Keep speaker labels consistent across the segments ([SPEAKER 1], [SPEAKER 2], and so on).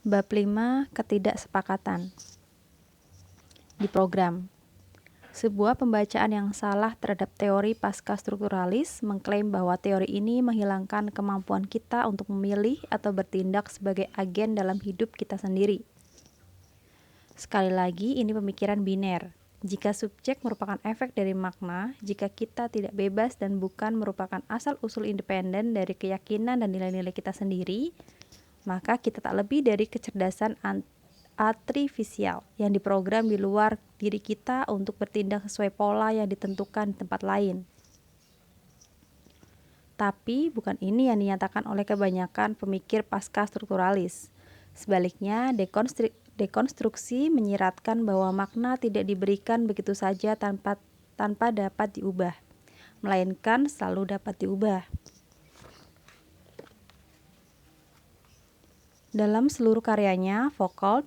[SPEAKER 1] Bab 5 Ketidaksepakatan. Di program, sebuah pembacaan yang salah terhadap teori pasca-strukturalis mengklaim bahwa teori ini menghilangkan kemampuan kita untuk memilih atau bertindak sebagai agen dalam hidup kita sendiri. Sekali lagi, ini pemikiran biner. Jika subjek merupakan efek dari makna, jika kita tidak bebas dan bukan merupakan asal-usul independen dari keyakinan dan nilai-nilai kita sendiri, maka kita tak lebih dari kecerdasan artifisial yang diprogram di luar diri kita untuk bertindak sesuai pola yang ditentukan di tempat lain. Tapi bukan ini yang dinyatakan oleh kebanyakan pemikir pasca-strukturalis. Sebaliknya, dekonstruksi menyiratkan bahwa makna tidak diberikan begitu saja tanpa dapat diubah, melainkan selalu dapat diubah. Dalam seluruh karyanya, Foucault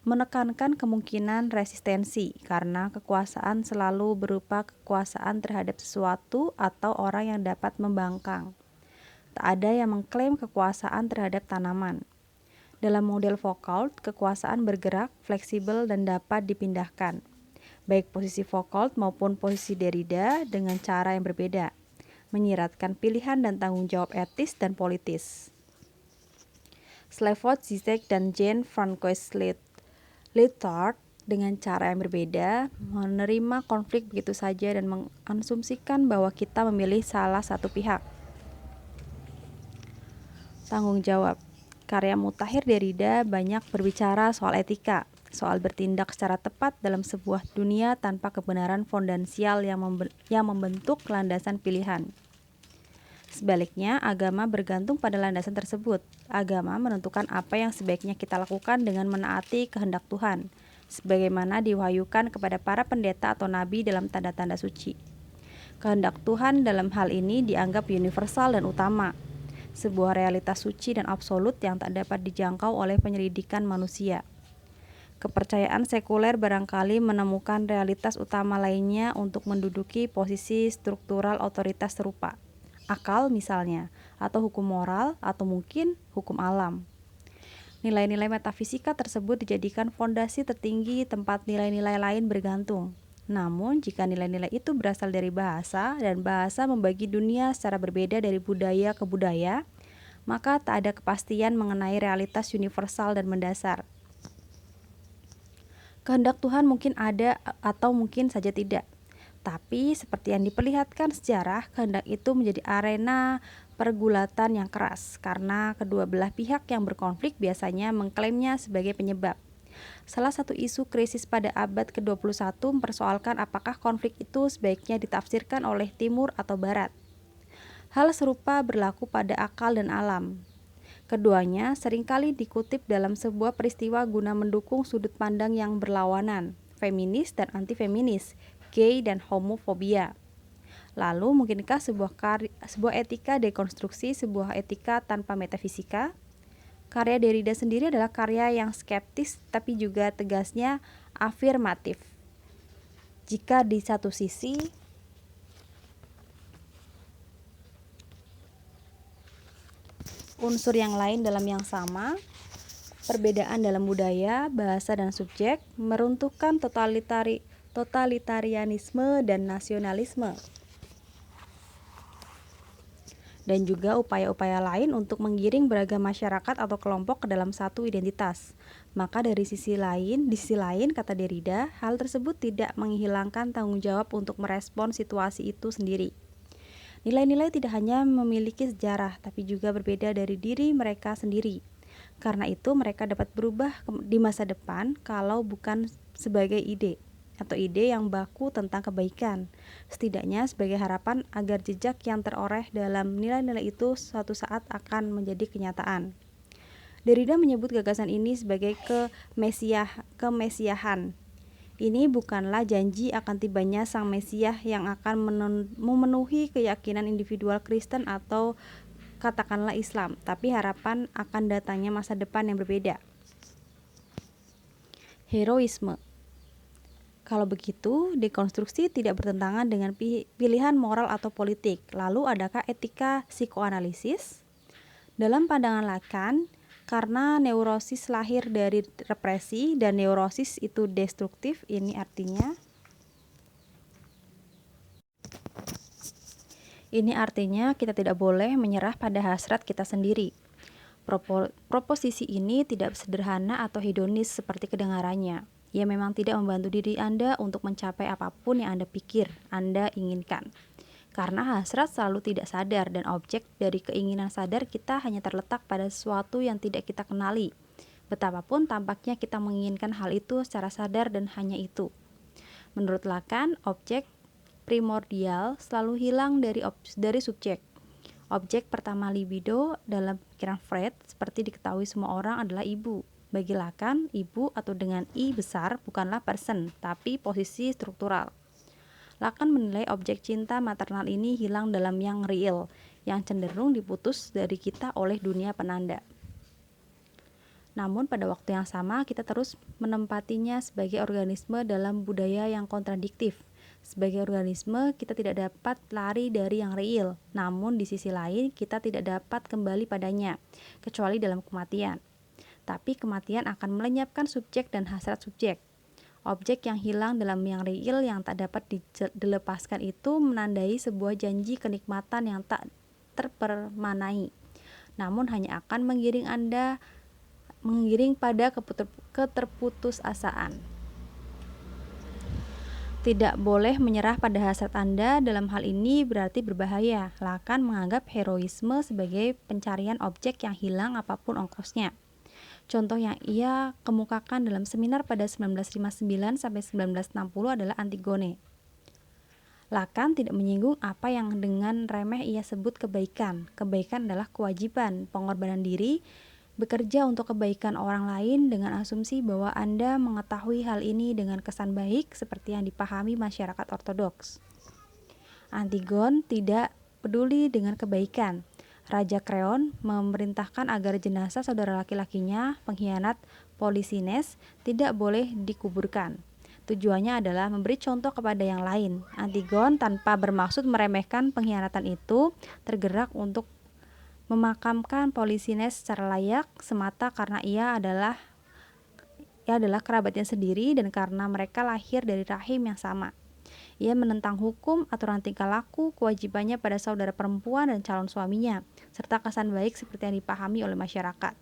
[SPEAKER 1] menekankan kemungkinan resistensi karena kekuasaan selalu berupa kekuasaan terhadap sesuatu atau orang yang dapat membangkang. Tak ada yang mengklaim kekuasaan terhadap tanaman. Dalam model Foucault, kekuasaan bergerak, fleksibel, dan dapat dipindahkan, baik posisi Foucault maupun posisi Derrida dengan cara yang berbeda, menyiratkan pilihan dan tanggung jawab etis dan politis. Slavoj Žižek dan Jean-François Lyotard dengan cara yang berbeda menerima konflik begitu saja dan mengasumsikan bahwa kita memilih salah satu pihak. Tanggung jawab. Karya Mutahir Derrida banyak berbicara soal etika, soal bertindak secara tepat dalam sebuah dunia tanpa kebenaran fondansial yang membentuk landasan pilihan. Sebaliknya, agama bergantung pada landasan tersebut. Agama menentukan apa yang sebaiknya kita lakukan dengan menaati kehendak Tuhan, sebagaimana diwahyukan kepada para pendeta atau nabi dalam tanda-tanda suci. Kehendak Tuhan dalam hal ini dianggap universal dan utama, sebuah realitas suci dan absolut yang tak dapat dijangkau oleh penyelidikan manusia. Kepercayaan sekuler barangkali menemukan realitas utama lainnya untuk menduduki posisi struktural otoritas serupa. Akal misalnya, atau hukum moral, atau mungkin hukum alam. Nilai-nilai metafisika tersebut dijadikan fondasi tertinggi tempat nilai-nilai lain bergantung. Namun, jika nilai-nilai itu berasal dari bahasa, dan bahasa membagi dunia secara berbeda dari budaya ke budaya, maka tak ada kepastian mengenai realitas universal dan mendasar. Kehendak Tuhan mungkin ada atau mungkin saja tidak. Tapi seperti yang diperlihatkan sejarah, kehendak itu menjadi arena pergulatan yang keras karena kedua belah pihak yang berkonflik biasanya mengklaimnya sebagai penyebab. Salah satu isu krisis pada abad ke-21 mempersoalkan apakah konflik itu sebaiknya ditafsirkan oleh Timur atau Barat. Hal serupa berlaku pada akal dan alam. Keduanya seringkali dikutip dalam sebuah peristiwa guna mendukung sudut pandang yang berlawanan, feminis dan anti-feminis, gay dan homofobia. Lalu, mungkinkah sebuah etika dekonstruksi sebuah etika tanpa metafisika? Karya Derrida sendiri adalah karya yang skeptis tapi juga tegasnya afirmatif. Jika di satu sisi unsur yang lain dalam yang sama, perbedaan dalam budaya, bahasa, dan subjek meruntuhkan totalitarianisme dan nasionalisme, dan juga upaya-upaya lain untuk menggiring beragam masyarakat atau kelompok ke dalam satu identitas. Maka di sisi lain, kata Derrida, hal tersebut tidak menghilangkan tanggung jawab untuk merespon situasi itu sendiri. Nilai-nilai tidak hanya memiliki sejarah, tapi juga berbeda dari diri mereka sendiri. Karena itu mereka dapat berubah di masa depan kalau bukan sebagai ide atau ide yang baku tentang kebaikan, setidaknya sebagai harapan agar jejak yang teroreh dalam nilai-nilai itu suatu saat akan menjadi kenyataan. Derrida menyebut gagasan ini sebagai kemesiahan. Ini bukanlah janji akan tibanya sang Mesias yang akan memenuhi keyakinan individual Kristen atau katakanlah Islam, tapi harapan akan datangnya masa depan yang berbeda. Heroisme. Kalau begitu, dekonstruksi tidak bertentangan dengan pilihan moral atau politik. Lalu adakah etika psikoanalisis? Dalam pandangan Lacan, Karena neurosis lahir dari represi dan neurosis itu destruktif, ini artinya kita tidak boleh menyerah pada hasrat kita sendiri. Proposisi ini tidak sederhana atau hedonis seperti kedengarannya. Ia memang tidak membantu diri Anda untuk mencapai apapun yang Anda pikir Anda inginkan. Karena hasrat selalu tidak sadar dan objek dari keinginan sadar kita hanya terletak pada sesuatu yang tidak kita kenali. Betapapun tampaknya kita menginginkan hal itu secara sadar dan hanya itu. Menurut Lacan, objek primordial selalu hilang dari subjek. Objek pertama libido dalam pikiran Freud, seperti diketahui semua orang, adalah ibu. Bagi Lacan, ibu atau dengan I besar bukanlah person, tapi posisi struktural. Lacan menilai objek cinta maternal ini hilang dalam yang real, yang cenderung diputus dari kita oleh dunia penanda. Namun pada waktu yang sama kita terus menempatinya sebagai organisme dalam budaya yang kontradiktif. Sebagai organisme kita tidak dapat lari dari yang real, namun di sisi lain kita tidak dapat kembali padanya, kecuali dalam kematian. Tapi kematian akan melenyapkan subjek dan hasrat subjek. Objek yang hilang dalam yang real yang tak dapat dilepaskan itu menandai sebuah janji kenikmatan yang tak terpermanai, namun hanya akan mengiring pada keterputusasaan. Tidak boleh menyerah pada hasrat Anda dalam hal ini berarti berbahaya. Lacan menganggap heroisme sebagai pencarian objek yang hilang apapun ongkosnya. Contoh yang ia kemukakan dalam seminar pada 1959 sampai 1960 adalah Antigone. Lacan tidak menyinggung apa yang dengan remeh ia sebut kebaikan. Kebaikan adalah kewajiban, pengorbanan diri, bekerja untuk kebaikan orang lain dengan asumsi bahwa Anda mengetahui hal ini dengan kesan baik seperti yang dipahami masyarakat ortodoks. Antigone tidak peduli dengan kebaikan. Raja Kreon memerintahkan agar jenazah saudara laki-lakinya, pengkhianat Polisines, tidak boleh dikuburkan. Tujuannya adalah memberi contoh kepada yang lain. Antigone tanpa bermaksud meremehkan pengkhianatan itu, tergerak untuk memakamkan Polisines secara layak semata karena ia adalah kerabatnya sendiri dan karena mereka lahir dari rahim yang sama. Ia menentang hukum, aturan tingkah laku, kewajibannya pada saudara perempuan dan calon suaminya, serta kesan baik seperti yang dipahami oleh masyarakat.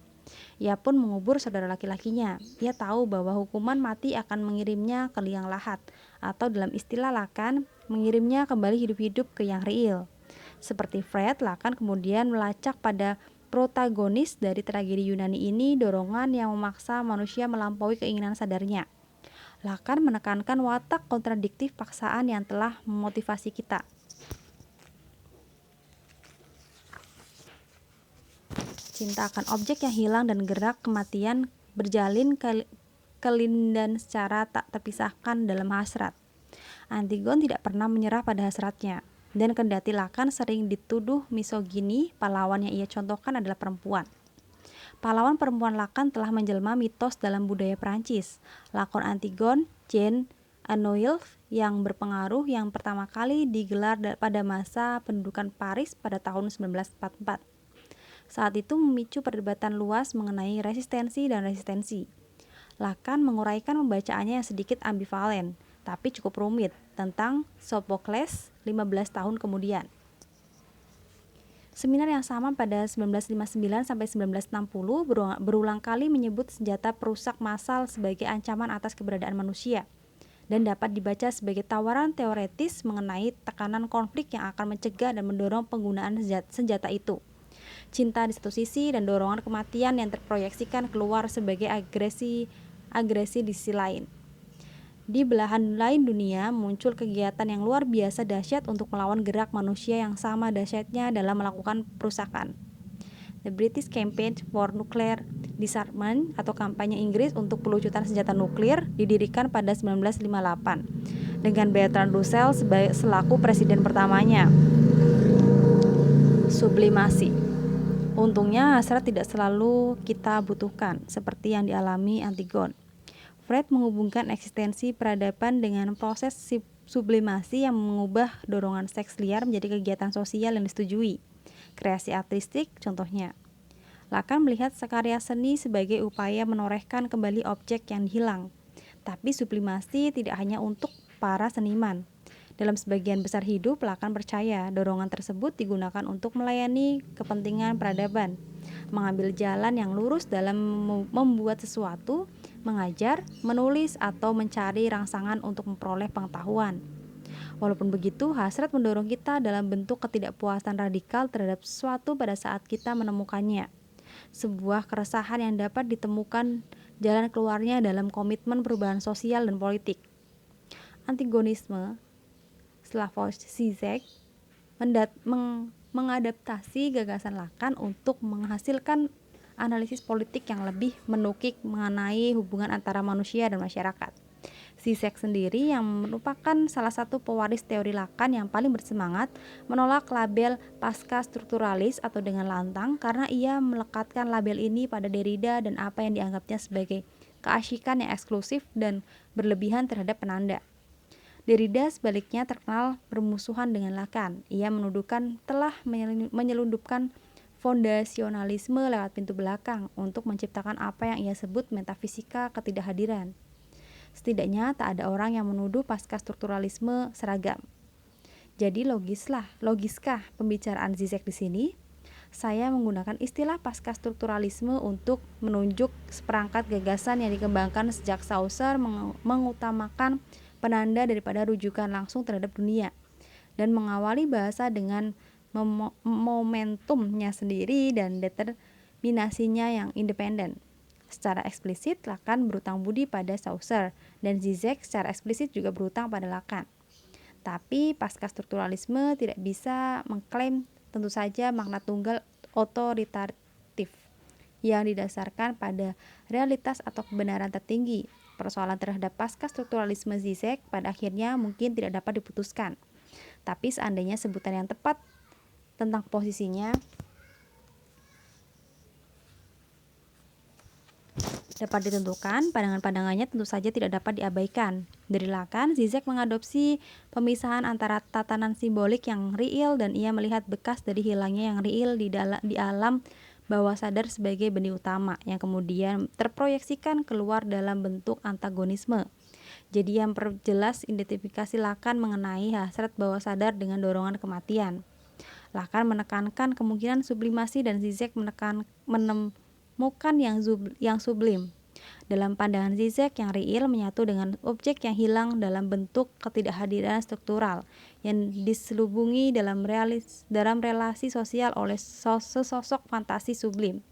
[SPEAKER 1] Ia pun mengubur saudara laki-lakinya. Ia tahu bahwa hukuman mati akan mengirimnya ke liang lahat, atau dalam istilah Lacan, mengirimnya kembali hidup-hidup ke yang real. Seperti Freud, Lacan kemudian melacak pada protagonis dari tragedi Yunani ini dorongan yang memaksa manusia melampaui keinginan sadarnya. Lacan menekankan watak kontradiktif paksaan yang telah memotivasi kita. Cinta akan objek yang hilang dan gerak kematian berjalin kelindan secara tak terpisahkan dalam hasrat. Antigone tidak pernah menyerah pada hasratnya. Dan kendati Lacan sering dituduh misogini, pahlawan yang ia contohkan adalah perempuan. Pahlawan perempuan Lacan telah menjelma mitos dalam budaya Prancis. Lakon Antigone, Jean Anouilh yang berpengaruh yang pertama kali digelar pada masa pendudukan Paris pada tahun 1944. Saat itu memicu perdebatan luas mengenai resistensi dan resistensi. Lacan menguraikan pembacaannya yang sedikit ambivalen, tapi cukup rumit, tentang Sophocles 15 tahun kemudian. Seminar yang sama pada 1959 sampai 1960 berulang kali menyebut senjata perusak massal sebagai ancaman atas keberadaan manusia dan dapat dibaca sebagai tawaran teoretis mengenai tekanan konflik yang akan mencegah dan mendorong penggunaan senjata itu. Cinta di satu sisi dan dorongan kematian yang terproyeksikan keluar sebagai agresi di sisi lain. Di belahan lain dunia muncul kegiatan yang luar biasa dahsyat untuk melawan gerak manusia yang sama dahsyatnya dalam melakukan perusakan. The British Campaign for Nuclear Disarmament atau kampanye Inggris untuk pelucutan senjata nuklir didirikan pada 1958 dengan Bertrand Russell selaku presiden pertamanya. Sublimasi. Untungnya hasrat tidak selalu kita butuhkan seperti yang dialami Antigone. Freud menghubungkan eksistensi peradaban dengan proses sublimasi yang mengubah dorongan seks liar menjadi kegiatan sosial yang disetujui. Kreasi artistik contohnya. Lacan melihat karya seni sebagai upaya menorehkan kembali objek yang hilang. Tapi sublimasi tidak hanya untuk para seniman. Dalam sebagian besar hidup, Lacan percaya dorongan tersebut digunakan untuk melayani kepentingan peradaban, mengambil jalan yang lurus dalam membuat sesuatu, mengajar, menulis, atau mencari rangsangan untuk memperoleh pengetahuan. Walaupun begitu, hasrat mendorong kita dalam bentuk ketidakpuasan radikal terhadap sesuatu pada saat kita menemukannya. Sebuah keresahan yang dapat ditemukan jalan keluarnya dalam komitmen perubahan sosial dan politik. Antagonisme Slavoj Žižek mengadaptasi gagasan Lacan untuk menghasilkan analisis politik yang lebih menukik mengenai hubungan antara manusia dan masyarakat. Žižek sendiri yang merupakan salah satu pewaris teori Lacan yang paling bersemangat menolak label pasca-strukturalis atau dengan lantang karena ia melekatkan label ini pada Derrida dan apa yang dianggapnya sebagai keasyikan yang eksklusif dan berlebihan terhadap penanda. Derrida sebaliknya terkenal bermusuhan dengan Lacan. Ia menuduhkan telah menyelundupkan fondasionalisme lewat pintu belakang untuk menciptakan apa yang ia sebut metafisika ketidakhadiran. Setidaknya tak ada orang yang menuduh pasca-strukturalisme seragam. Jadi logiskah pembicaraan Žižek di sini? Saya menggunakan istilah pasca-strukturalisme untuk menunjuk seperangkat gagasan yang dikembangkan sejak Saussure mengutamakan penanda daripada rujukan langsung terhadap dunia, dan mengawali bahasa dengan momentumnya sendiri dan determinasinya yang independen. Secara eksplisit, Lacan berutang budi pada Saussure, dan Žižek secara eksplisit juga berutang pada Lacan. Tapi pasca-strukturalisme tidak bisa mengklaim tentu saja makna tunggal otoritatif yang didasarkan pada realitas atau kebenaran tertinggi. Persoalan terhadap pasca-strukturalisme Žižek pada akhirnya mungkin tidak dapat diputuskan. Tapi seandainya sebutan yang tepat tentang posisinya dapat ditentukan, pandangan-pandangannya tentu saja tidak dapat diabaikan. Dari Lacan, Žižek mengadopsi pemisahan antara tatanan simbolik yang real dan ia melihat bekas dari hilangnya yang real di alam bawah sadar sebagai benih utama yang kemudian terproyeksikan keluar dalam bentuk antagonisme. Jadi yang perjelas identifikasi Lacan mengenai hasrat bawah sadar dengan dorongan kematian. Lacan menekankan kemungkinan sublimasi dan Žižek menemukan yang sublim. Dalam pandangan Žižek, yang real menyatu dengan objek yang hilang dalam bentuk ketidakhadiran struktural yang diselubungi dalam relasi sosial oleh sesosok fantasi sublim.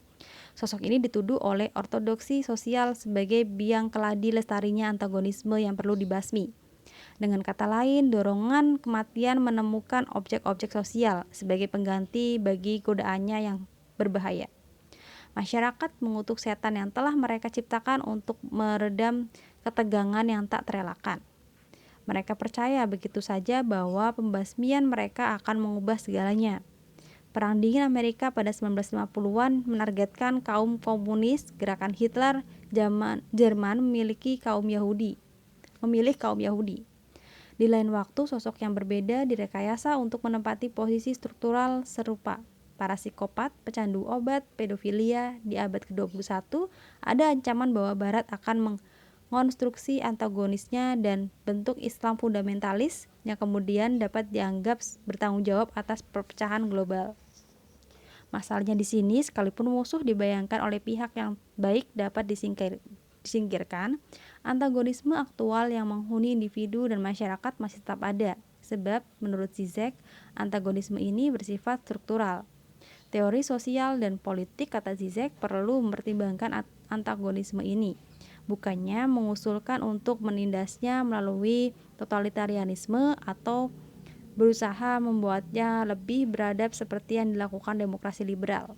[SPEAKER 1] Sosok ini dituduh oleh ortodoksi sosial sebagai biang keladi lestarinya antagonisme yang perlu dibasmi. Dengan kata lain, dorongan kematian menemukan objek-objek sosial sebagai pengganti bagi godaannya yang berbahaya. Masyarakat mengutuk setan yang telah mereka ciptakan untuk meredam ketegangan yang tak terelakkan. Mereka percaya begitu saja bahwa pembasmian mereka akan mengubah segalanya. Perang dingin Amerika pada 1950-an menargetkan kaum komunis. Gerakan Hitler Jerman memilih kaum Yahudi. Di lain waktu, sosok yang berbeda direkayasa untuk menempati posisi struktural serupa. Para psikopat, pecandu obat, pedofilia di abad ke-21, ada ancaman bahwa Barat akan mengonstruksi antagonisnya dan bentuk Islam fundamentalis yang kemudian dapat dianggap bertanggung jawab atas perpecahan global. Masalahnya di sini, sekalipun musuh dibayangkan oleh pihak yang baik dapat disingkirkan, antagonisme aktual yang menghuni individu dan masyarakat masih tetap ada. Sebab, menurut Žižek, antagonisme ini bersifat struktural. Teori sosial dan politik, kata Žižek, perlu mempertimbangkan antagonisme ini, bukannya mengusulkan untuk menindasnya melalui totalitarianisme atau berusaha membuatnya lebih beradab seperti yang dilakukan demokrasi liberal.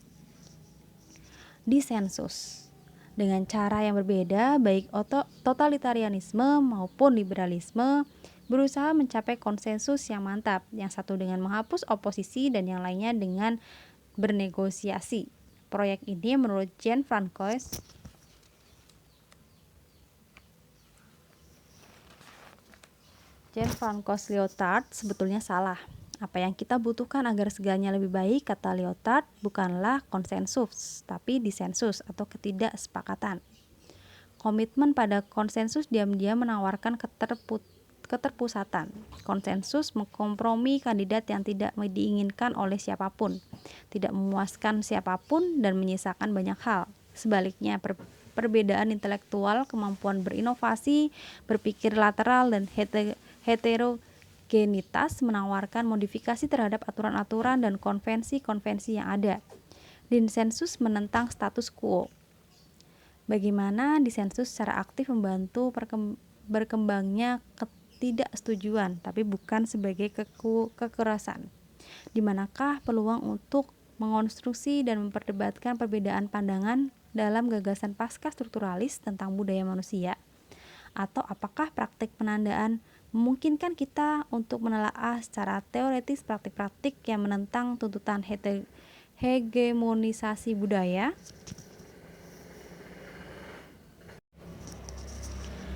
[SPEAKER 1] Disensus. Dengan cara yang berbeda, baik totalitarianisme maupun liberalisme berusaha mencapai konsensus yang mantap, yang satu dengan menghapus oposisi dan yang lainnya dengan bernegosiasi. Proyek ini menurut Jean-François Lyotard sebetulnya salah. Apa yang kita butuhkan agar segalanya lebih baik, kata Lyotard, bukanlah konsensus, tapi disensus atau ketidaksepakatan. Komitmen pada konsensus diam-diam menawarkan keterpusatan. Konsensus mengkompromi kandidat yang tidak diinginkan oleh siapapun, tidak memuaskan siapapun, dan menyisakan banyak hal. Sebaliknya, perbedaan intelektual, kemampuan berinovasi, berpikir lateral, dan heterogenitas menawarkan modifikasi terhadap aturan-aturan dan konvensi-konvensi yang ada. Disensus menentang status quo. Bagaimana disensus secara aktif membantu berkembangnya ketidaksetujuan, tapi bukan sebagai kekerasan. Di manakah peluang untuk mengonstruksi dan memperdebatkan perbedaan pandangan dalam gagasan pasca strukturalis tentang budaya manusia? Atau apakah praktik penandaan memungkinkan kita untuk menelaah secara teoretis praktik-praktik yang menentang tuntutan hegemonisasi budaya?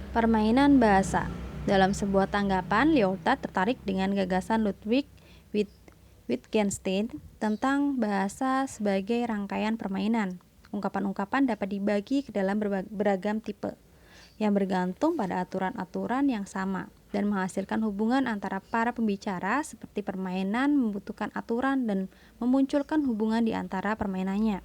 [SPEAKER 1] Permainan bahasa. Dalam sebuah tanggapan, Lyotard tertarik dengan gagasan Ludwig Wittgenstein tentang bahasa sebagai rangkaian permainan. Ungkapan-ungkapan dapat dibagi ke dalam beragam tipe, yang bergantung pada aturan-aturan yang sama, dan menghasilkan hubungan antara para pembicara seperti permainan membutuhkan aturan dan memunculkan hubungan di antara permainannya.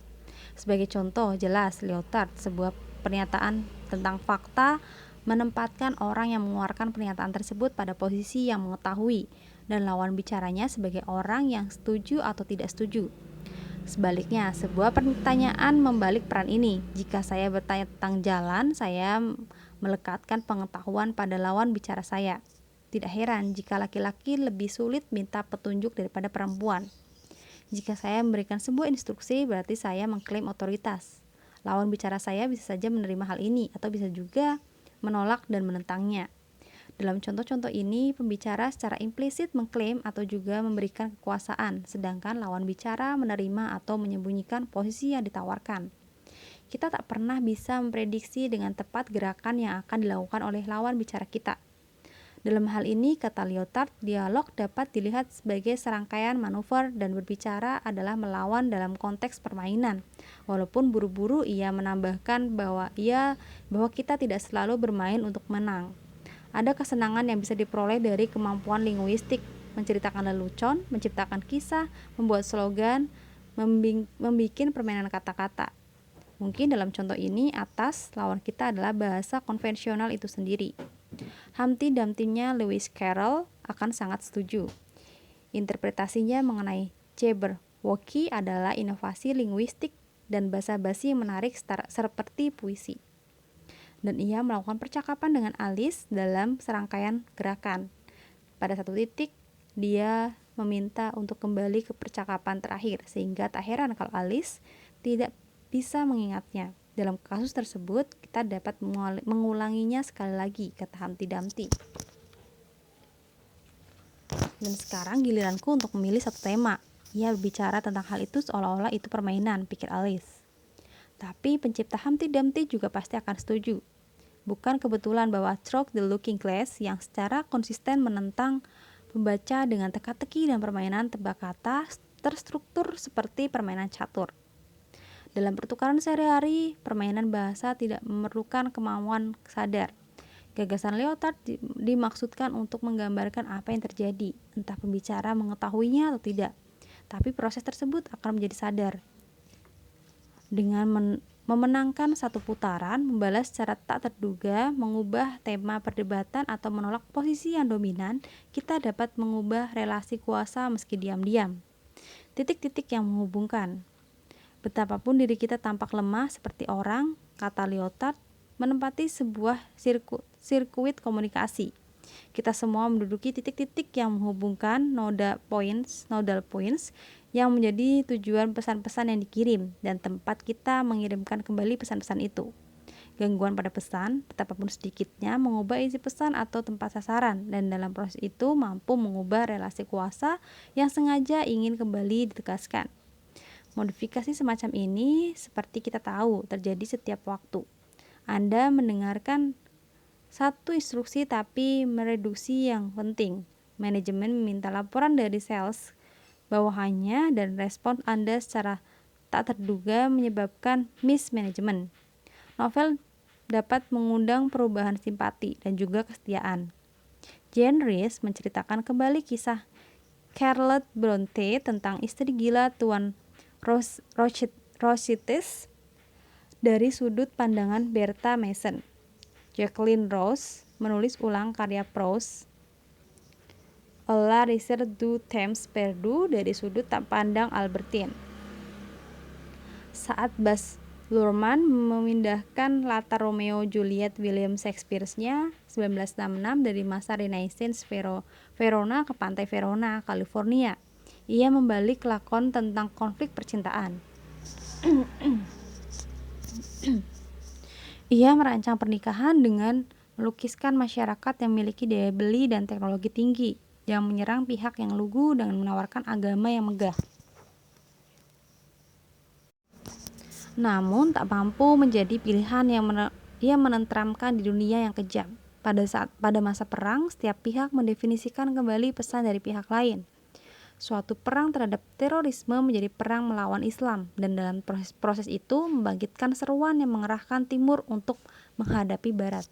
[SPEAKER 1] Sebagai contoh jelas, Lyotard, sebuah pernyataan tentang fakta, menempatkan orang yang mengeluarkan pernyataan tersebut pada posisi yang mengetahui, dan lawan bicaranya sebagai orang yang setuju atau tidak setuju. Sebaliknya, sebuah pertanyaan membalik peran ini. Jika saya bertanya tentang jalan, saya melekatkan pengetahuan pada lawan bicara saya. Tidak heran jika laki-laki lebih sulit minta petunjuk daripada perempuan. Jika saya memberikan sebuah instruksi, berarti saya mengklaim otoritas. Lawan bicara saya bisa saja menerima hal ini, atau bisa juga menolak dan menentangnya. Dalam contoh-contoh ini, pembicara secara implisit mengklaim atau juga memberikan kekuasaan, sedangkan lawan bicara menerima atau menyembunyikan posisi yang ditawarkan. Kita tak pernah bisa memprediksi dengan tepat gerakan yang akan dilakukan oleh lawan bicara kita. Dalam hal ini, kata Lyotard, dialog dapat dilihat sebagai serangkaian manuver, dan berbicara adalah melawan dalam konteks permainan. Walaupun buru-buru ia menambahkan bahwa kita tidak selalu bermain untuk menang. Ada kesenangan yang bisa diperoleh dari kemampuan linguistik, menceritakan lelucon, menciptakan kisah, membuat slogan, membuat permainan kata-kata. Mungkin dalam contoh ini, atas lawan kita adalah bahasa konvensional itu sendiri. Humpty Dumpty-nya Lewis Carroll akan sangat setuju. Interpretasinya mengenai Jabberwocky adalah inovasi linguistik dan basa-basi yang menarik seperti puisi. Dan ia melakukan percakapan dengan Alice dalam serangkaian gerakan. Pada satu titik, dia meminta untuk kembali ke percakapan terakhir, sehingga tak heran kalau Alice tidak bisa mengingatnya. Dalam kasus tersebut, kita dapat mengulanginya sekali lagi, kata Humpty Dumpty. Dan sekarang giliranku untuk memilih satu tema. Ia berbicara tentang hal itu seolah-olah itu permainan, pikir Alice. Tapi pencipta Humpty Dumpty juga pasti akan setuju. Bukan kebetulan bahwa Stroke the Looking Glass yang secara konsisten menentang pembaca dengan teka-teki dan permainan tebak kata terstruktur seperti permainan catur. Dalam pertukaran sehari-hari, permainan bahasa tidak memerlukan kemauan sadar. Gagasan Lyotard dimaksudkan untuk menggambarkan apa yang terjadi, entah pembicara mengetahuinya atau tidak. Tapi proses tersebut akan menjadi sadar. Dengan memenangkan satu putaran, membalas secara tak terduga, mengubah tema perdebatan atau menolak posisi yang dominan, kita dapat mengubah relasi kuasa meski diam-diam. Titik-titik yang menghubungkan. Betapapun diri kita tampak lemah seperti orang, kata Lyotard, menempati sebuah sirkuit komunikasi. Kita semua menduduki titik-titik yang menghubungkan nodal points yang menjadi tujuan pesan-pesan yang dikirim, dan tempat kita mengirimkan kembali pesan-pesan itu. Gangguan pada pesan, betapapun sedikitnya, mengubah isi pesan atau tempat sasaran, dan dalam proses itu mampu mengubah relasi kuasa yang sengaja ingin kembali ditegaskan. Modifikasi semacam ini, seperti kita tahu, terjadi setiap waktu. Anda mendengarkan satu instruksi tapi mereduksi yang penting. Manajemen meminta laporan dari sales bawahannya dan respon Anda secara tak terduga menyebabkan mismanagement. Novel dapat mengundang perubahan simpati dan juga kesetiaan. Jane Rice menceritakan kembali kisah Charlotte Bronte tentang istri gila Tuan Rothschild dari sudut pandangan Bertha Mason. Jacqueline Rose menulis ulang karya Proust A la Rivière du Temps Perdu dari sudut pandang Albertine. Saat Baz Luhrmann memindahkan latar Romeo Juliet William Shakespeare-nya 1966 dari masa Renaissance Verona ke pantai Verona, California. Ia membalik lakon tentang konflik percintaan. Ia merancang pernikahan dengan melukiskan masyarakat yang memiliki daya beli dan teknologi tinggi, yang menyerang pihak yang lugu dengan menawarkan agama yang megah. Namun tak mampu menjadi pilihan yang menenteramkan di dunia yang kejam. Pada masa perang, setiap pihak mendefinisikan kembali pesan dari pihak lain. Suatu perang terhadap terorisme menjadi perang melawan Islam, dan dalam proses itu membangkitkan seruan yang mengerahkan Timur untuk menghadapi Barat.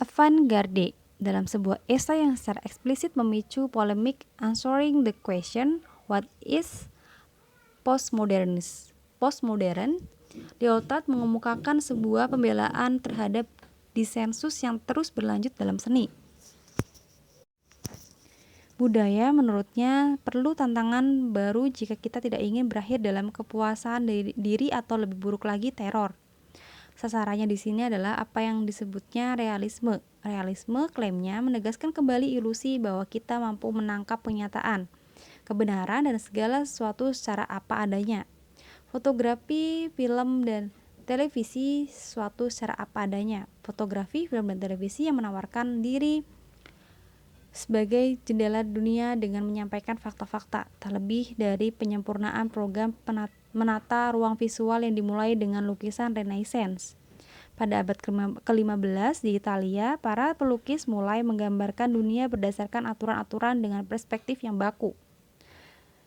[SPEAKER 1] Avant-garde dalam sebuah esai yang secara eksplisit memicu polemik Answering the Question, What is Postmodern? Lyotard mengemukakan sebuah pembelaan terhadap disensus yang terus berlanjut dalam seni. Budaya menurutnya perlu tantangan baru jika kita tidak ingin berakhir dalam kepuasan diri atau lebih buruk lagi teror. Sasarannya di sini adalah apa yang disebutnya realisme. Realisme klaimnya menegaskan kembali ilusi bahwa kita mampu menangkap kenyataan, kebenaran, dan segala sesuatu secara apa adanya. Fotografi, film, dan televisi sesuatu secara apa adanya. Fotografi, film, dan televisi yang menawarkan diri sebagai jendela dunia dengan menyampaikan fakta-fakta, tak lebih dari penyempurnaan program menata ruang visual yang dimulai dengan lukisan Renaissance. Pada abad ke-15 di Italia, para pelukis mulai menggambarkan dunia berdasarkan aturan-aturan dengan perspektif yang baku.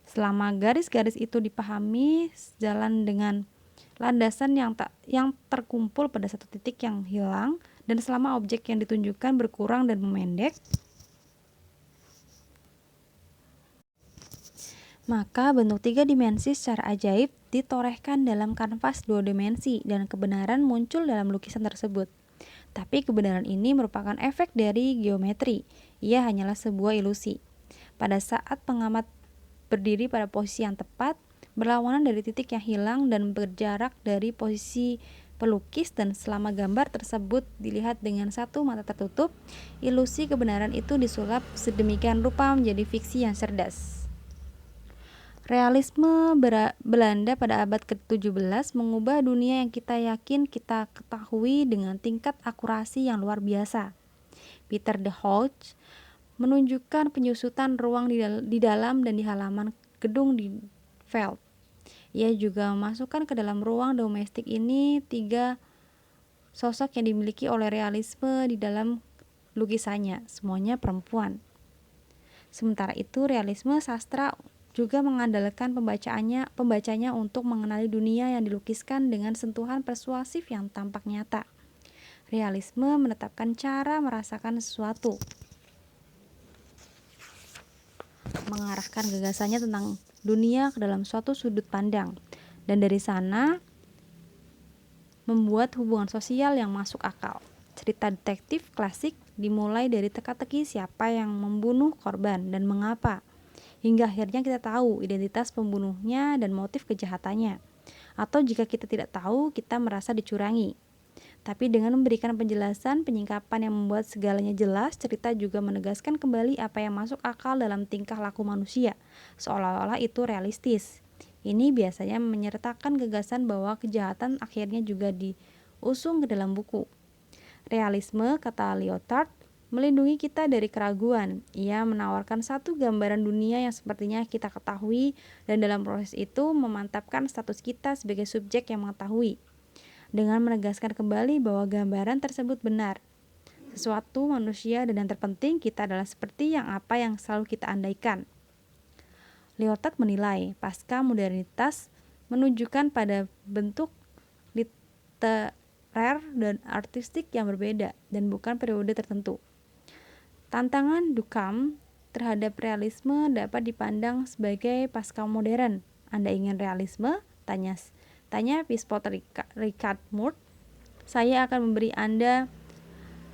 [SPEAKER 1] Selama garis-garis itu dipahami sejalan dengan landasan yang terkumpul pada satu titik yang hilang, dan selama objek yang ditunjukkan berkurang dan memendek, maka bentuk tiga dimensi secara ajaib ditorehkan dalam kanvas dua dimensi dan kebenaran muncul dalam lukisan tersebut. Tapi kebenaran ini merupakan efek dari geometri. Ia hanyalah sebuah ilusi. Pada saat pengamat berdiri pada posisi yang tepat, berlawanan dari titik yang hilang dan berjarak dari posisi pelukis, dan selama gambar tersebut dilihat dengan satu mata tertutup, ilusi kebenaran itu disulap sedemikian rupa menjadi fiksi yang cerdas. Realisme Belanda pada abad ke-17 mengubah dunia yang kita yakin kita ketahui dengan tingkat akurasi yang luar biasa. Peter de Hooch menunjukkan penyusutan ruang di dalam dan di halaman gedung di Veld. Ia juga memasukkan ke dalam ruang domestik ini tiga sosok yang dimiliki oleh realisme di dalam lukisannya, semuanya perempuan. Sementara itu, realisme sastra juga mengandalkan pembacanya untuk mengenali dunia yang dilukiskan dengan sentuhan persuasif yang tampak nyata. Realisme menetapkan cara merasakan sesuatu, mengarahkan gagasannya tentang dunia ke dalam suatu sudut pandang, dan dari sana membuat hubungan sosial yang masuk akal. Cerita detektif klasik dimulai dari teka-teki siapa yang membunuh korban dan mengapa, hingga akhirnya kita tahu identitas pembunuhnya dan motif kejahatannya. Atau jika kita tidak tahu, kita merasa dicurangi. Tapi dengan memberikan penjelasan, penyingkapan yang membuat segalanya jelas, cerita juga menegaskan kembali apa yang masuk akal dalam tingkah laku manusia, seolah-olah itu realistis. Ini biasanya menyertakan gagasan bahwa kejahatan akhirnya juga diusung ke dalam buku. Realisme, kata Lyotard, melindungi kita dari keraguan. Ia menawarkan satu gambaran dunia yang sepertinya kita ketahui, dan dalam proses itu memantapkan status kita sebagai subjek yang mengetahui. dengan menegaskan kembali bahwa gambaran tersebut benar. Sesuatu manusia dan yang terpenting kita adalah seperti apa yang selalu kita andaikan. Lyotard menilai pasca modernitas menunjukkan pada bentuk literer dan artistik yang berbeda dan bukan periode tertentu. Tantangan Durkheim terhadap realisme dapat dipandang sebagai pasca modern. Anda ingin realisme? Tanya Pispot Richard Moore. Saya akan memberi Anda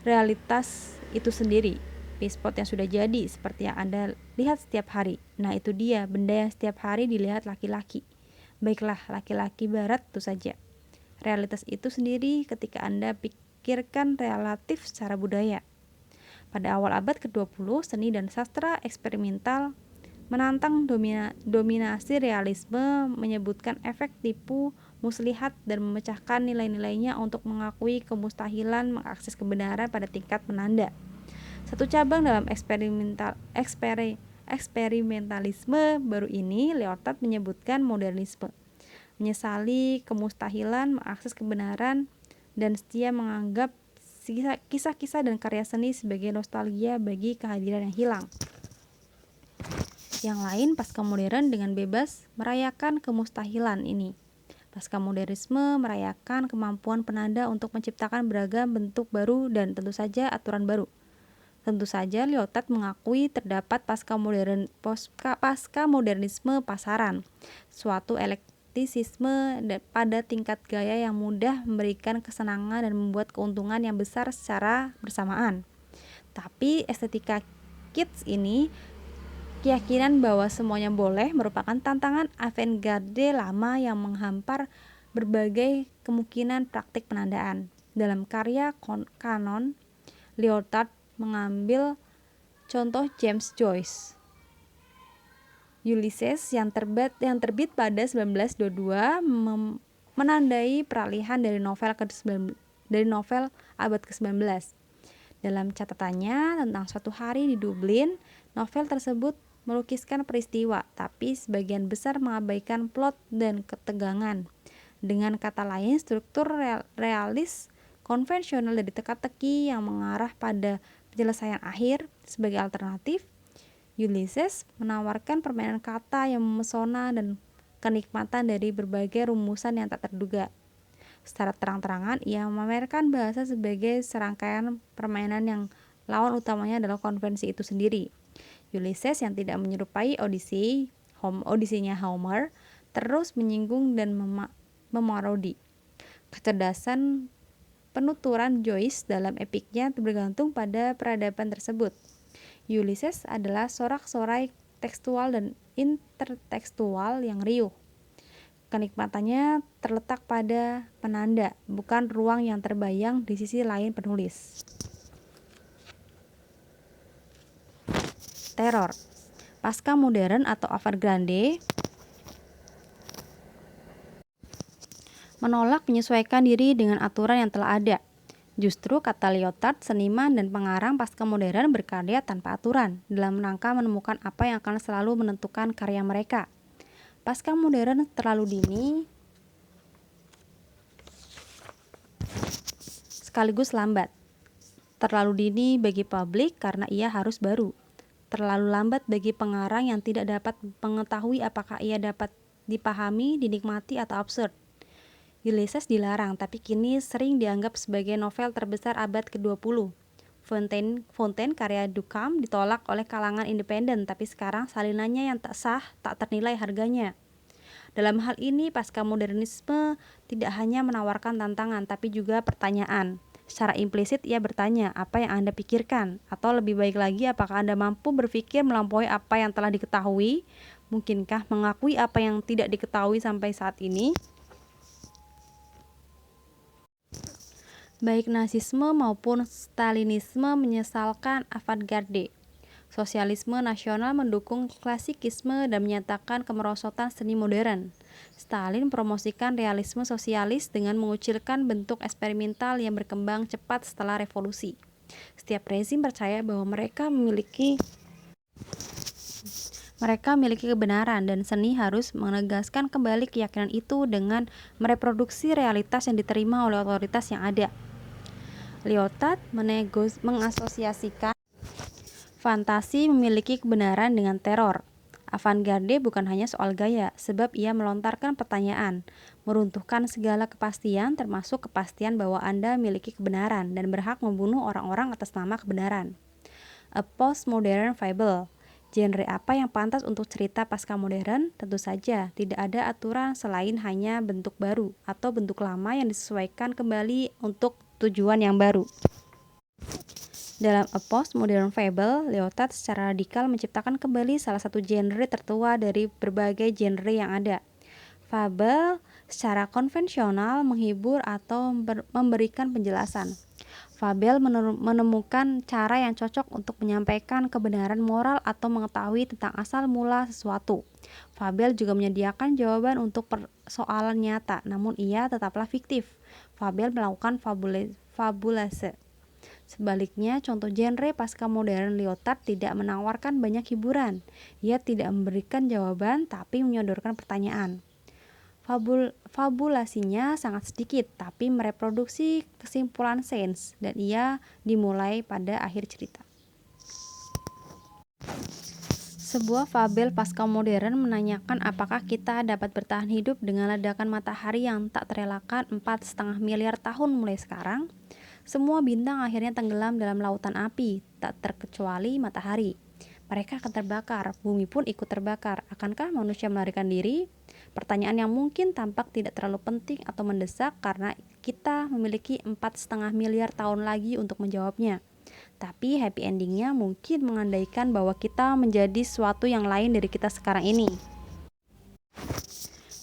[SPEAKER 1] realitas itu sendiri. Pispot yang sudah jadi, seperti yang Anda lihat setiap hari. Nah, itu dia, benda yang setiap hari dilihat laki-laki. Baiklah, laki-laki barat itu saja. Realitas itu sendiri ketika Anda pikirkan relatif secara budaya. Pada awal abad ke-20, seni dan sastra eksperimental menantang dominasi realisme, menyebutkan efek tipu muslihat dan memecahkan nilai-nilainya untuk mengakui kemustahilan mengakses kebenaran pada tingkat penanda. Satu cabang dalam eksperimentalisme baru ini, Lyotard menyebutkan modernisme, menyesali kemustahilan mengakses kebenaran dan setia menganggap kisah-kisah dan karya seni sebagai nostalgia bagi kehadiran yang hilang. Yang lain pasca modern dengan bebas merayakan kemustahilan ini. Pasca modernisme merayakan kemampuan penanda untuk menciptakan beragam bentuk baru dan tentu saja aturan baru. Tentu saja Lyotard mengakui terdapat pasca modernisme pasaran, suatu elektisisme pada tingkat gaya yang mudah memberikan kesenangan dan membuat keuntungan yang besar secara bersamaan. Tapi estetika Kitsch ini, keyakinan bahwa semuanya boleh, merupakan tantangan avant-garde lama yang menghampar berbagai kemungkinan praktik penandaan. Dalam karya kanon, Lyotard mengambil contoh James Joyce. Ulysses yang terbit pada 1922 menandai peralihan dari novel abad ke-19. Dalam catatannya tentang suatu hari di Dublin, novel tersebut melukiskan peristiwa, tapi sebagian besar mengabaikan plot dan ketegangan. Dengan kata lain, struktur realis konvensional dari teka-teki yang mengarah pada penyelesaian akhir. Sebagai alternatif, Ulysses menawarkan permainan kata yang memesona dan kenikmatan dari berbagai rumusan yang tak terduga. Secara terang-terangan, ia memamerkan bahasa sebagai serangkaian permainan yang lawan utamanya adalah konvensi itu sendiri. Ulysses yang tidak menyerupai Odisinya Homer terus menyinggung dan memarodi. Kecerdasan penuturan Joyce dalam epiknya bergantung pada peradaban tersebut. Ulysses adalah sorak-sorai tekstual dan intertekstual yang riuh. Kenikmatannya terletak pada penanda, bukan ruang yang terbayang di sisi lain penulis. Teror. Pasca modern atau avant-garde menolak menyesuaikan diri dengan aturan yang telah ada. Justru, kata Lyotard, seniman dan pengarang pasca modern berkarya tanpa aturan, dalam rangka menemukan apa yang akan selalu menentukan karya mereka. Pasca modern terlalu dini sekaligus lambat. Terlalu dini bagi publik karena ia harus baru. Terlalu lambat bagi pengarang yang tidak dapat mengetahui apakah ia dapat dipahami, dinikmati, atau absurd. Ulysses dilarang, tapi kini sering dianggap sebagai novel terbesar abad ke-20. Fontaine karya Durkheim ditolak oleh kalangan independen, tapi sekarang salinannya yang tak sah tak ternilai harganya. Dalam hal ini, pasca modernisme tidak hanya menawarkan tantangan, tapi juga pertanyaan. Secara implisit ia bertanya, apa yang Anda pikirkan? Atau lebih baik lagi, apakah Anda mampu berpikir melampaui apa yang telah diketahui? Mungkinkah mengakui apa yang tidak diketahui sampai saat ini? Baik Nazisme maupun Stalinisme menyesalkan avant-garde. Sosialisme nasional mendukung klasikisme dan menyatakan kemerosotan seni modern. Stalin promosikan realisme sosialis dengan mengucilkan bentuk eksperimental yang berkembang cepat setelah revolusi. Setiap rezim percaya bahwa mereka memiliki Mereka memiliki kebenaran dan seni harus menegaskan kembali keyakinan itu dengan mereproduksi realitas yang diterima oleh otoritas yang ada. Lyotard mengasosiasikan fantasi memiliki kebenaran dengan teror. Avant-garde bukan hanya soal gaya, sebab ia melontarkan pertanyaan, meruntuhkan segala kepastian termasuk kepastian bahwa Anda memiliki kebenaran dan berhak membunuh orang-orang atas nama kebenaran. A postmodern fable. Genre apa yang pantas untuk cerita pasca modern? Tentu saja, tidak ada aturan selain hanya bentuk baru atau bentuk lama yang disesuaikan kembali untuk tujuan yang baru. Dalam A Postmodern Fable, Lyotard secara radikal menciptakan kembali salah satu genre tertua dari berbagai genre yang ada. Fable secara konvensional menghibur atau memberikan penjelasan. Fabel menemukan cara yang cocok untuk menyampaikan kebenaran moral atau mengetahui tentang asal mula sesuatu. Fabel juga menyediakan jawaban untuk persoalan nyata, namun ia tetaplah fiktif. Fabel melakukan fabulase. Sebaliknya, contoh genre pasca modern Lyotard tidak menawarkan banyak hiburan. Ia tidak memberikan jawaban, tapi menyodorkan pertanyaan. Fabulasinya sangat sedikit, tapi mereproduksi kesimpulan sains, dan ia dimulai pada akhir cerita. Sebuah fabel pasca modern menanyakan apakah kita dapat bertahan hidup dengan ledakan matahari yang tak terelakkan 4,5 miliar tahun mulai sekarang. Semua bintang akhirnya tenggelam dalam lautan api, tak terkecuali matahari. Mereka akan terbakar, bumi pun ikut terbakar. Akankah manusia melarikan diri? Pertanyaan yang mungkin tampak tidak terlalu penting atau mendesak karena kita memiliki 4,5 miliar tahun lagi untuk menjawabnya. Tapi happy endingnya mungkin mengandaikan bahwa kita menjadi sesuatu yang lain dari kita sekarang ini.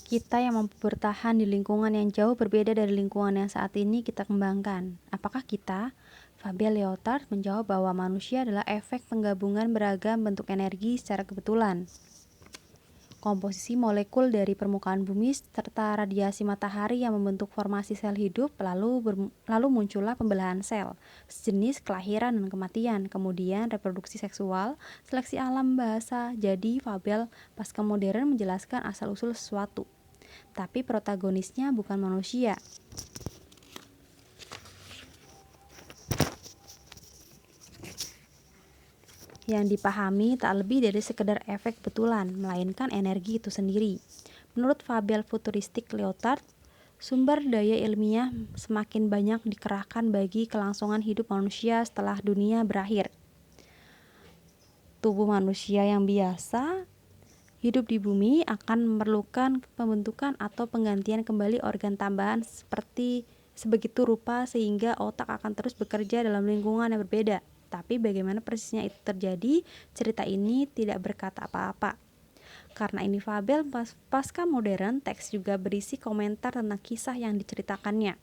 [SPEAKER 1] Kita yang mampu bertahan di lingkungan yang jauh berbeda dari lingkungan yang saat ini kita kembangkan. Apakah kita? Fabel Lyotard menjawab bahwa manusia adalah efek penggabungan beragam bentuk energi secara kebetulan. Komposisi molekul dari permukaan bumi serta radiasi matahari yang membentuk formasi sel hidup, lalu muncullah pembelahan sel, sejenis kelahiran dan kematian, kemudian reproduksi seksual, seleksi alam bahasa. Jadi fabel pasca modern menjelaskan asal-usul sesuatu. Tapi protagonisnya bukan manusia. Yang dipahami tak lebih dari sekedar efek betulan, melainkan energi itu sendiri. Menurut fabel futuristik Lyotard, sumber daya ilmiah semakin banyak dikerahkan bagi kelangsungan hidup manusia setelah dunia berakhir. Tubuh manusia yang biasa hidup di bumi akan memerlukan pembentukan atau penggantian kembali organ tambahan sebegitu rupa sehingga otak akan terus bekerja dalam lingkungan yang berbeda. Tapi bagaimana persisnya itu terjadi, cerita ini tidak berkata apa-apa. Karena ini fabel pasca modern, teks juga berisi komentar tentang kisah yang diceritakannya.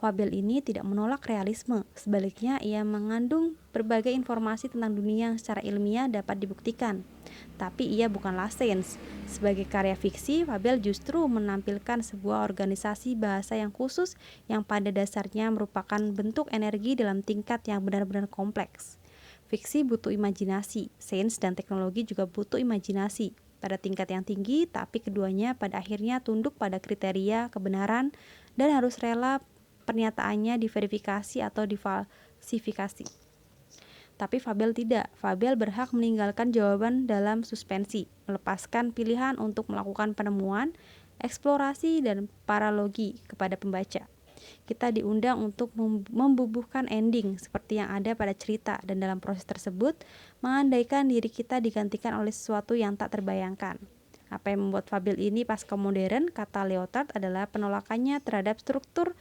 [SPEAKER 1] Fabel ini tidak menolak realisme, sebaliknya ia mengandung berbagai informasi tentang dunia yang secara ilmiah dapat dibuktikan. Tapi ia bukanlah sains. Sebagai karya fiksi, fabel justru menampilkan sebuah organisasi bahasa yang khusus yang pada dasarnya merupakan bentuk energi dalam tingkat yang benar-benar kompleks. Fiksi butuh imajinasi, sains dan teknologi juga butuh imajinasi pada tingkat yang tinggi, tapi keduanya pada akhirnya tunduk pada kriteria kebenaran dan harus rela pernyataannya diverifikasi atau difalsifikasi. Tapi fabel tidak. Fabel berhak meninggalkan jawaban dalam suspensi, melepaskan pilihan untuk melakukan penemuan, eksplorasi, dan paralogi kepada pembaca. Kita diundang untuk membubuhkan ending seperti yang ada pada cerita, dan dalam proses tersebut, mengandaikan diri kita digantikan oleh sesuatu yang tak terbayangkan. Apa yang membuat fabel ini pasca modern, kata Lyotard, adalah penolakannya terhadap struktur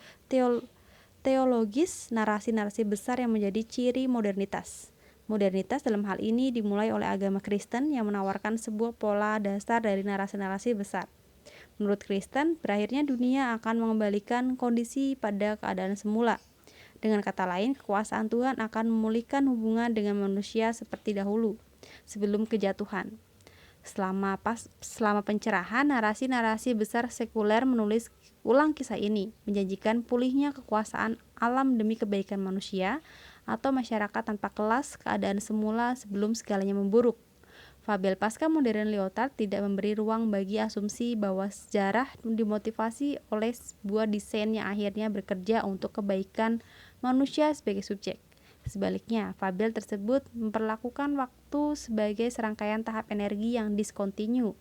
[SPEAKER 1] teologis narasi-narasi besar yang menjadi ciri modernitas. Modernitas dalam hal ini dimulai oleh agama Kristen yang menawarkan sebuah pola dasar dari narasi-narasi besar. Menurut Kristen, berakhirnya dunia akan mengembalikan kondisi pada keadaan semula. Dengan kata lain, kekuasaan Tuhan akan memulihkan hubungan dengan manusia seperti dahulu, sebelum kejatuhan. Selama pencerahan, narasi-narasi besar sekuler menulis ulang kisah ini, menjanjikan pulihnya kekuasaan alam demi kebaikan manusia atau masyarakat tanpa kelas keadaan semula sebelum segalanya memburuk. Fabel pasca modern Lyotard tidak memberi ruang bagi asumsi bahwa sejarah dimotivasi oleh sebuah desain yang akhirnya bekerja untuk kebaikan manusia sebagai subjek. Sebaliknya, fabel tersebut memperlakukan waktu sebagai serangkaian tahap energi yang diskontinu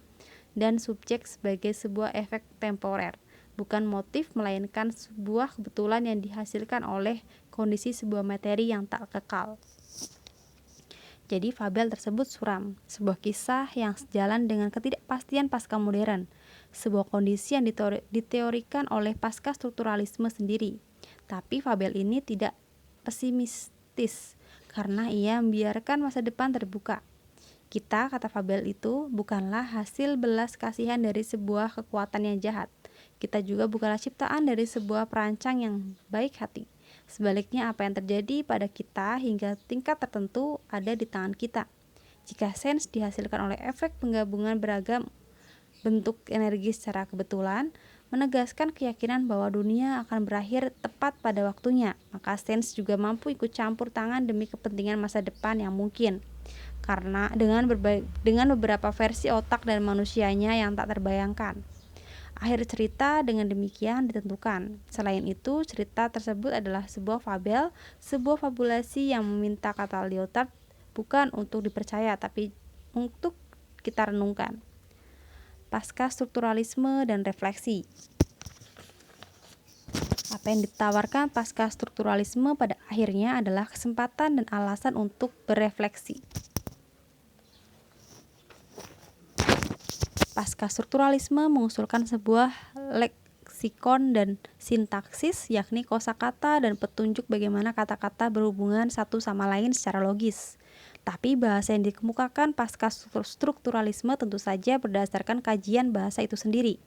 [SPEAKER 1] dan subjek sebagai sebuah efek temporer, bukan motif melainkan sebuah kebetulan yang dihasilkan oleh kondisi sebuah materi yang tak kekal. Jadi fabel tersebut suram, sebuah kisah yang sejalan dengan ketidakpastian pasca modern, sebuah kondisi yang diteorikan oleh pasca strukturalisme sendiri. Tapi fabel ini tidak pesimistis karena ia membiarkan masa depan terbuka. Kita, kata fabel itu, bukanlah hasil belas kasihan dari sebuah kekuatan yang jahat. Kita juga bukanlah ciptaan dari sebuah perancang yang baik hati. Sebaliknya, apa yang terjadi pada kita hingga tingkat tertentu ada di tangan kita. Jika sains dihasilkan oleh efek penggabungan beragam bentuk energi secara kebetulan, menegaskan keyakinan bahwa dunia akan berakhir tepat pada waktunya, maka sains juga mampu ikut campur tangan demi kepentingan masa depan yang mungkin. Karena dengan beberapa versi otak dan manusianya yang tak terbayangkan. Akhir cerita dengan demikian ditentukan. Selain itu, cerita tersebut adalah sebuah fabel, sebuah fabulasi yang meminta, kata Lyotard, bukan untuk dipercaya, tapi untuk kita renungkan. Pasca strukturalisme dan refleksi. Apa yang ditawarkan pasca strukturalisme pada akhirnya adalah kesempatan dan alasan untuk berefleksi. Pasca strukturalisme mengusulkan sebuah leksikon dan sintaksis, yakni kosakata dan petunjuk bagaimana kata-kata berhubungan satu sama lain secara logis. Tapi bahasa yang dikemukakan pasca strukturalisme tentu saja berdasarkan kajian bahasa itu sendiri.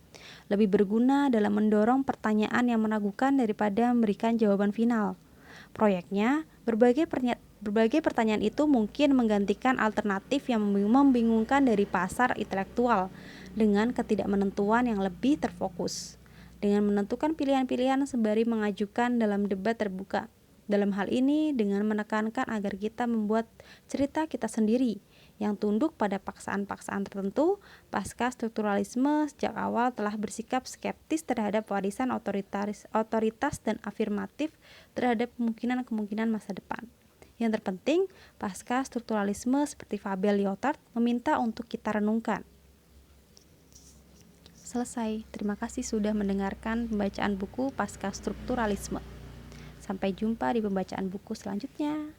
[SPEAKER 1] Lebih berguna dalam mendorong pertanyaan yang menaguhkan daripada memberikan jawaban final. Proyeknya, berbagai pertanyaan itu mungkin menggantikan alternatif yang membingungkan dari pasar intelektual dengan ketidakmenentuan yang lebih terfokus, dengan menentukan pilihan-pilihan sembari mengajukan dalam debat terbuka. Dalam hal ini, dengan menekankan agar kita membuat cerita kita sendiri yang tunduk pada paksaan-paksaan tertentu, pasca strukturalisme sejak awal telah bersikap skeptis terhadap warisan otoritas dan afirmatif terhadap kemungkinan-kemungkinan masa depan. Yang terpenting, pasca strukturalisme seperti fabel Lyotard meminta untuk kita renungkan. Selesai. Terima kasih sudah mendengarkan pembacaan buku pasca strukturalisme. Sampai jumpa di pembacaan buku selanjutnya.